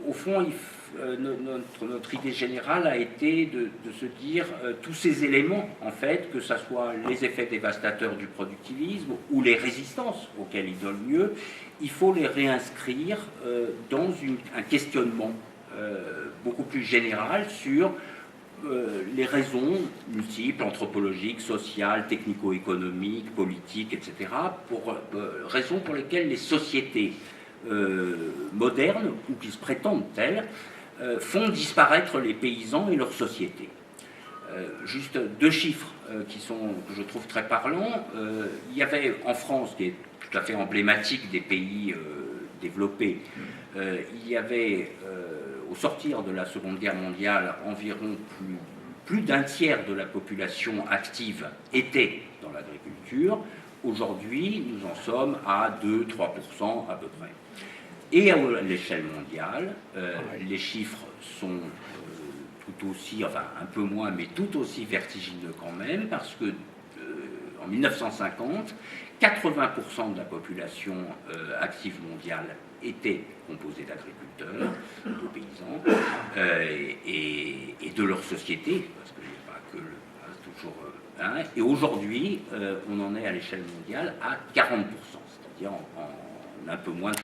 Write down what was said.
au fond, notre idée générale a été de se dire tous ces éléments, en fait, que ce soit les effets dévastateurs du productivisme ou les résistances auxquelles ils donnent lieu, il faut les réinscrire dans un questionnement beaucoup plus général sur les raisons multiples, anthropologiques, sociales, technico-économiques, politiques, etc., raisons pour lesquelles les sociétés modernes, ou qui se prétendent telles, font disparaître les paysans et leurs sociétés. Juste deux chiffres que je trouve très parlants. Il y avait en France, qui est tout à fait emblématique des pays développés, il y avait au sortir de la Seconde Guerre mondiale environ plus d'un tiers de la population active était dans l'agriculture. Aujourd'hui, nous en sommes à 2-3% à peu près. Et à l'échelle mondiale, les chiffres sont tout aussi, enfin un peu moins, mais tout aussi vertigineux quand même, parce que en 1950, 80% de la population active mondiale était composée d'agriculteurs, de paysans, et de leur société, parce qu'il n'y a pas que toujours. Et aujourd'hui, on en est à l'échelle mondiale à 40%, c'est-à-dire en un peu moins de